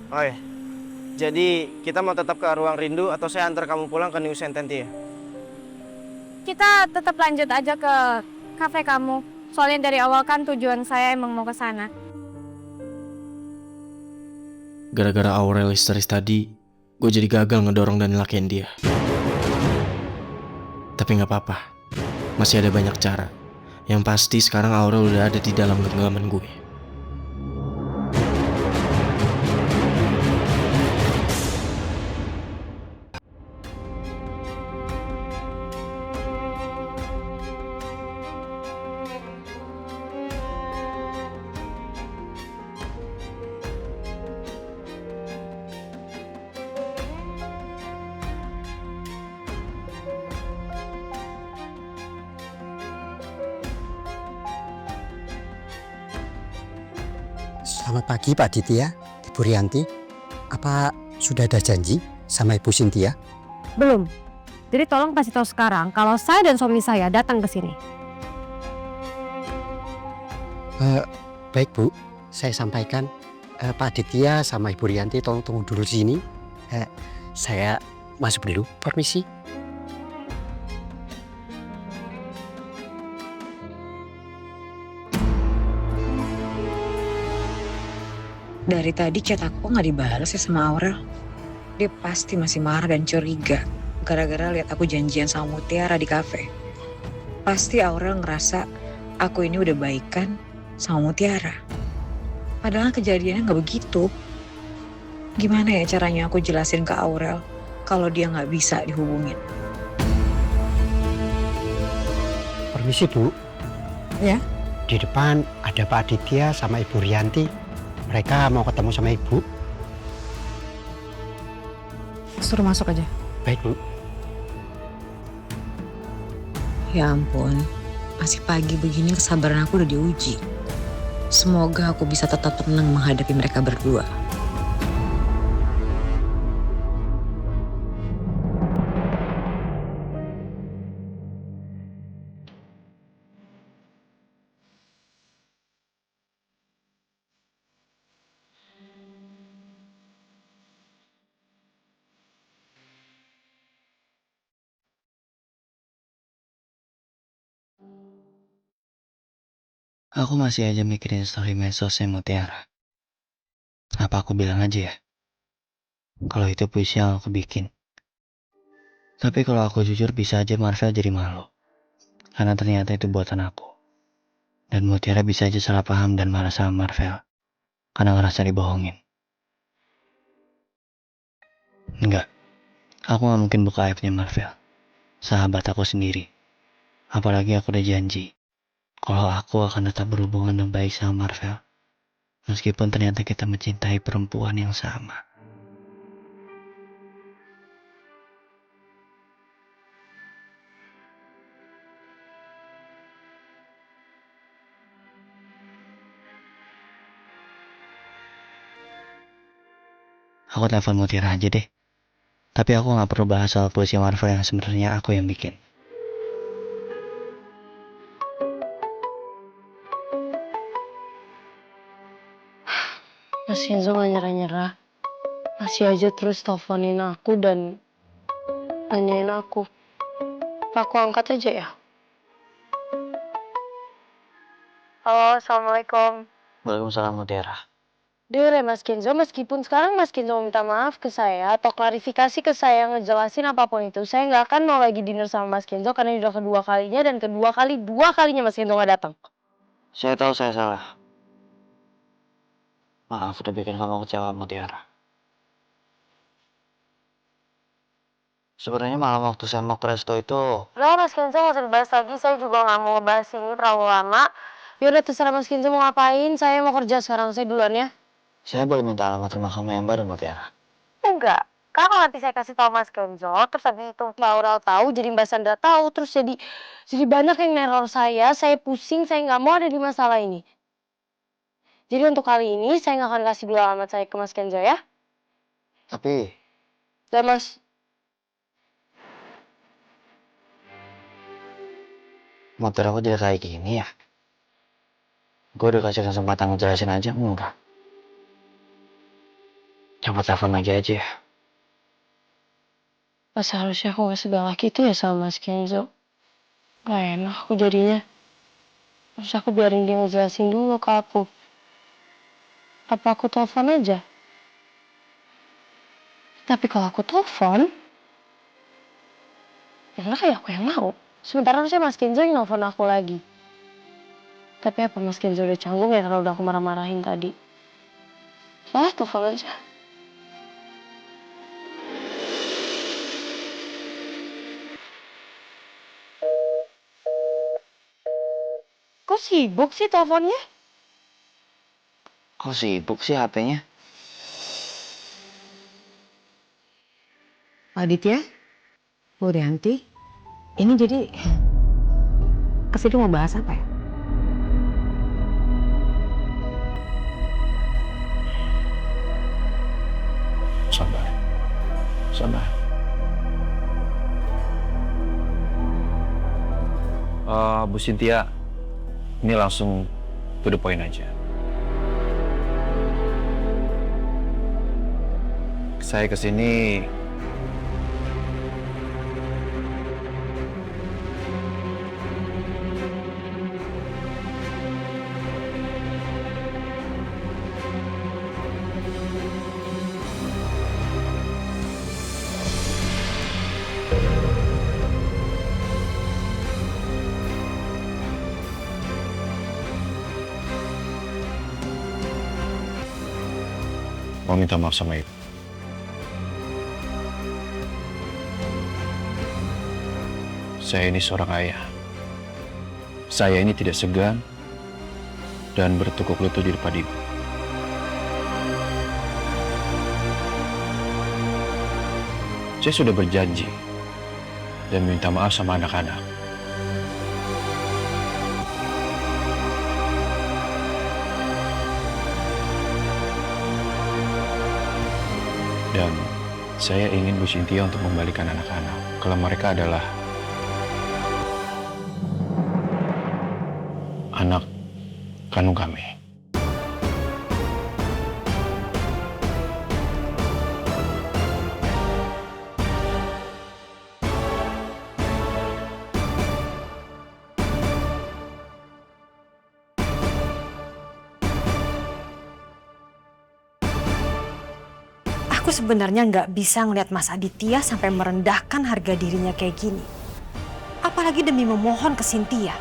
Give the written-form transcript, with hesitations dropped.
Oh ya, jadi kita mau tetap ke ruang rindu atau saya antar kamu pulang ke New Sententia? Kita tetap lanjut aja ke kafe kamu. Soalnya dari awal kan tujuan saya emang mau ke sana. Gara-gara Aurel histeris tadi, gue jadi gagal ngedorong dan nyelakain dia. Tapi gak apa-apa, masih ada banyak cara. Yang pasti sekarang Aurel udah ada di dalam genggaman gue. Selamat pagi Pak Ditya, Ibu Rianti. Apa sudah ada janji sama Ibu Cynthia? Belum. Jadi tolong kasih tahu sekarang kalau saya dan suami saya datang ke sini. Baik Bu, saya sampaikan Pak Ditya sama Ibu Rianti tolong tunggu dulu di sini. Saya masuk dulu, permisi. Dari tadi chat aku nggak dibalas ya sama Aurel. Dia pasti masih marah dan curiga gara-gara lihat aku janjian sama Mutiara di kafe. Pasti Aurel ngerasa aku ini udah baikan sama Mutiara. Padahal kejadiannya nggak begitu. Gimana ya caranya aku jelasin ke Aurel kalau dia nggak bisa dihubungin? Permisi Bu. Ya. Di depan ada Pak Ditya sama Ibu Rianti. Mereka mau ketemu sama Ibu. Suruh masuk aja. Baik Bu. Ya ampun, masih pagi begini kesabaran aku udah diuji. Semoga aku bisa tetap tenang menghadapi mereka berdua. Aku masih aja mikirin story medsosnya Mutiara. Apa aku bilang aja ya? Kalau itu puisi yang aku bikin. Tapi kalau aku jujur bisa aja Marvel jadi malu. Karena ternyata itu buatan aku. Dan Mutiara bisa aja salah paham dan marah sama Marvel. Karena ngerasa dibohongin. Enggak, aku gak mungkin buka aibnya Marvel. Sahabat aku sendiri. Apalagi aku udah janji. Kalau aku akan tetap berhubungan yang baik sama Marvel. Meskipun ternyata kita mencintai perempuan yang sama. Aku telepon Mutiara aja deh. Tapi aku gak perlu bahas soal puisi Marvel yang sebenarnya aku yang bikin. Mas Kenzo gak nyerah-nyerah. Masih aja terus teleponin aku dan nanyain aku. Apa aku angkat aja ya? Halo, Assalamualaikum. Waalaikumsalam Mutiara. Dengar ya Mas Kenzo, meskipun sekarang Mas Kenzo minta maaf ke saya atau klarifikasi ke saya ngejelasin apapun itu, saya nggak akan mau lagi dinner sama Mas Kenzo karena ini udah kedua kalinya dan dua kalinya Mas Kenzo nggak datang. Saya tahu saya salah. Maaf udah bikin kamu kecewa Mutiara. Sebenarnya malam waktu saya mau ke resto itu, Udah Mas Kenzo nggak usah dibahas lagi, saya juga nggak mau ngebahas ini terlalu lama. Yaudah terserah Mas Kenzo mau ngapain, saya mau kerja sekarang, saya duluan ya. saya boleh minta alamat rumah kamu yang baru Mutiara. Enggak. Karena kalau nanti saya kasih tahu Mas Kenzo, terus habis itu Mbak Aurel tahu, jadi Mbak Sandra tahu, terus jadi banyak yang neror saya pusing, saya nggak mau ada di masalah ini. Jadi untuk kali ini saya nggak akan kasih dulu alamat saya ke Mas Kenzo ya. Tapi, Dan Mas, Mutiara aku jadi kayak gini ya. Gue udah kasih kesempatan ngejelasin aja, enggak. Coba telepon lagi aja ya. Pas seharusnya aku gak segalak itu ya sama Mas Kenzo. Gak enak aku jadinya. Terus aku biarin dia ngejelasin dulu ke aku. Apa aku telepon aja? Tapi kalau aku telepon, ya enggak kayak aku yang mau. Sementara harusnya Mas Kenzo yang nelfon aku lagi. Tapi apa Mas Kenzo udah canggung ya kalau udah aku marah-marahin tadi? Telepon aja. Kok sibuk sih teleponnya? Kok sibuk sih HP-nya? Aditya, Bu Rianti, ini jadi kesini mau bahas apa ya? Sabar. Sabar. Bu Cynthia, ini langsung to the point aja. Saya kesini mau minta maaf sama Ibu. Saya ini seorang ayah. Saya ini tidak segan dan bertekuk lutut di depan Ibu. Saya sudah berjanji dan minta maaf sama anak-anak. Dan saya ingin Bu Cynthia untuk membalikan anak-anak kalau mereka adalah anak kandung kami. Aku sebenarnya nggak bisa ngelihat Mas Aditya sampai merendahkan harga dirinya kayak gini. Apalagi demi memohon ke Cynthia.